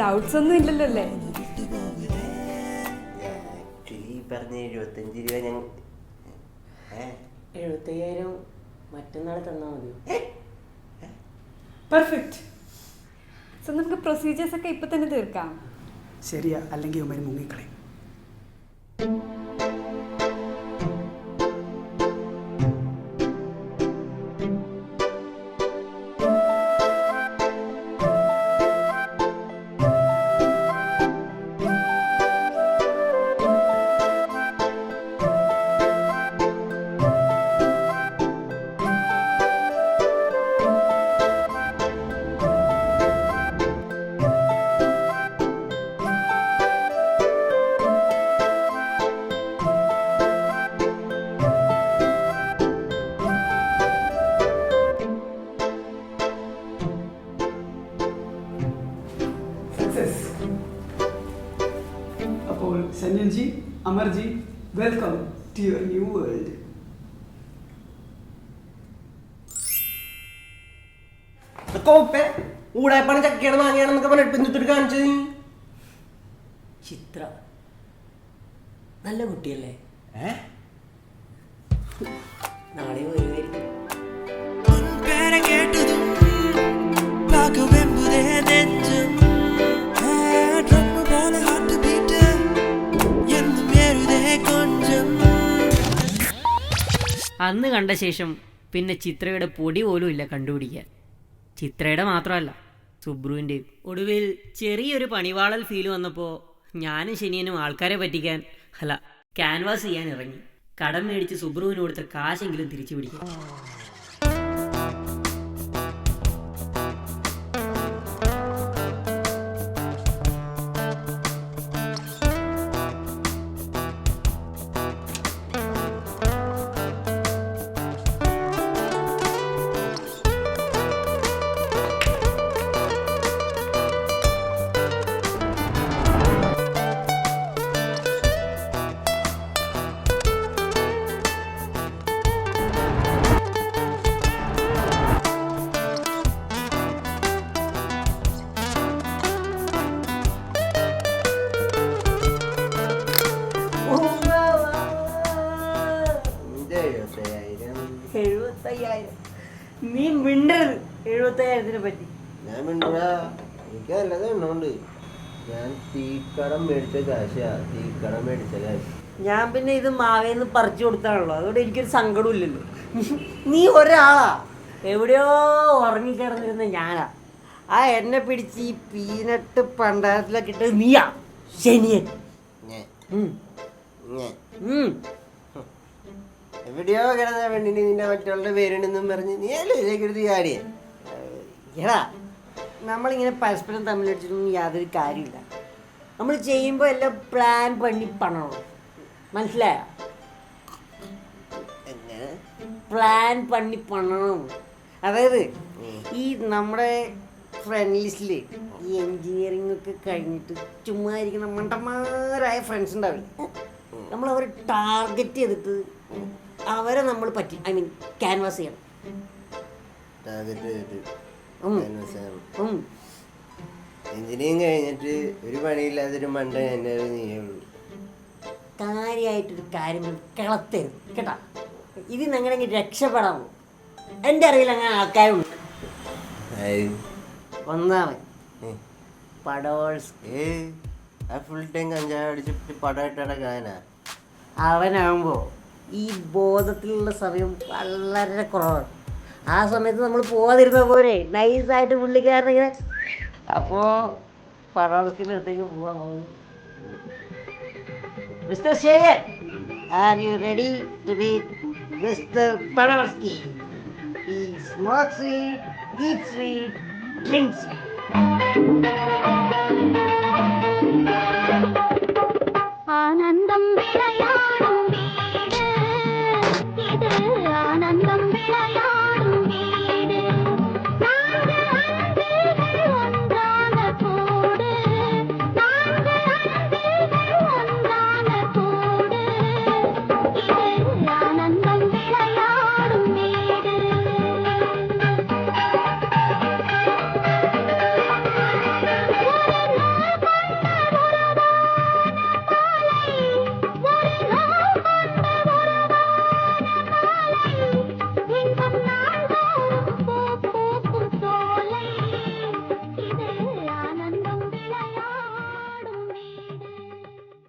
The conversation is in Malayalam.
ഡൗട്ട്സ് ഒന്നും ഇല്ലല്ലോ അല്ലേ? പറഞ്ഞ 75 രൂപ ഞാൻ 75,000 മറ്റന്നാൾ തന്നാൽ മതിയോ? പെർഫെക്റ്റ്. സോ നമുക്ക് പ്രൊസീജിയേഴ്സ് ഒക്കെ ഇപ്പൊ തന്നെ തീർക്കാം. ശരിയാ, അല്ലെങ്കിൽ ഉമ്മര് മുങ്ങിക്കളയും. അപ്പോൾ Sanyanji, Amarji, welcome to your new world. ഊടായ്പാണ് ചക്കയാണ് വാങ്ങിയാണെന്നൊക്കെ പറഞ്ഞിട്ട് കാണിച്ചത്. ചിത്ര നല്ല കുട്ടിയല്ലേ? നാളെ വരുമായിരിക്കും. അന്ന് കണ്ട ശേഷം പിന്നെ ചിത്രയുടെ പൊടി പോലും ഇല്ല കണ്ടുപിടിക്കാൻ. ചിത്രയുടെ മാത്രമല്ല, സുബ്രുവിൻ്റെയും. ഒടുവിൽ ചെറിയൊരു പണിവാളൽ ഫീൽ വന്നപ്പോൾ ഞാനും ശനിയനും ആൾക്കാരെ പറ്റിക്കാൻ ക്യാൻവാസ് ചെയ്യാൻ ഇറങ്ങി. കടം മേടിച്ച് സുബ്രുവിന് കൊടുത്ത കാശെങ്കിലും തിരിച്ചു പിടിക്കാം. നീ മിണ്ടരുത് 75,000 പറ്റി. ഞാൻ മിണ്ടൂടാ, എനിക്ക് നല്ലത് എണ്ണമുണ്ട്. ഞാൻ തീക്കടം മേടിച്ച കാശാ, തീക്കടം മേടിച്ച കാശ്. ഞാൻ പിന്നെ ഇത് മാവേന്ന് പറിച്ചു കൊടുത്താണല്ലോ, അതുകൊണ്ട് എനിക്കൊരു സങ്കടം ഇല്ലല്ലോ. നീ ഒരാളാ, എവിടെയോ ഉറങ്ങിക്കിടന്നിരുന്ന ഞാനാ. ആ എന്നെ പിടിച്ച് ഈ പീനട്ട് പണ്ടാരത്തിലൊക്കെ ഇട്ടത് നീയാ ശനിയൻ. എവിടെയോ കിടന്ന പെണ്ണിന് നിന്റെ മറ്റുള്ള പേരുണ്ടെന്നും പറഞ്ഞ് നീ അല്ലേക്കരുത് ചാടിയ. എടാ, നമ്മളിങ്ങനെ പരസ്പരം തമ്മിലടിച്ചിട്ടൊന്നും യാതൊരു കാര്യമില്ല. നമ്മൾ ചെയ്യുമ്പോൾ എല്ലാം പ്ലാൻ പണി പണണം, മനസ്സിലായോ? പ്ലാൻ പണി പണണം. അതായത് ഈ നമ്മുടെ ഫ്രണ്ട് ലിസ്റ്റിൽ ഈ എൻജിനീയറിംഗ് ഒക്കെ കഴിഞ്ഞിട്ട് ചുമ്മാ ഇരിക്കുന്ന മണ്ടന്മാരായ ഫ്രണ്ട്സ് ഉണ്ടാവില്ല, നമ്മളവരെ ടാർഗറ്റ് ചെയ്തിട്ട് അവരെ നമ്മൾ പറ്റി ക്യാൻവാസ് ചെയ്യണം. എഞ്ചിനീയറിംഗ് കഴിഞ്ഞിട്ട് ഒരു പണിയില്ലാത്തൊരു മണ്ട എന്നെ നീയേ ഉള്ളൂ. കാര്യമായിട്ടൊരു കാര്യം കളത്തരുത് കേട്ടാ. ഇതിന്ന് എങ്ങനെ രക്ഷപ്പെടാമോ? എൻ്റെ അറിവിൽ അങ്ങനെ ആൾക്കാരുണ്ട്. ഒന്നാമൻ പടോൾസ് ഫുൾ ടൈം കഞ്ചാവ് അടിച്ചിട്ട് പടമായിട്ടാണ് ഗാനാ. അവനാകുമ്പോൾ ഈ ബോധത്തിലുള്ള സമയം വളരെ കുറവാണ്. ആ സമയത്ത് നമ്മൾ പോവാതിരുന്ന പോരെ, നൈസായിട്ട് പുള്ളിക്കാരൻ ഇങ്ങനെ. അപ്പോൾ പടവലത്തിൻ്റെ അടുത്തേക്ക് പോവാൻ പോകുന്നു. Mister Shekhar, are you ready to meet mister Padavaski? He smokes weed, eats weed, drinks weed.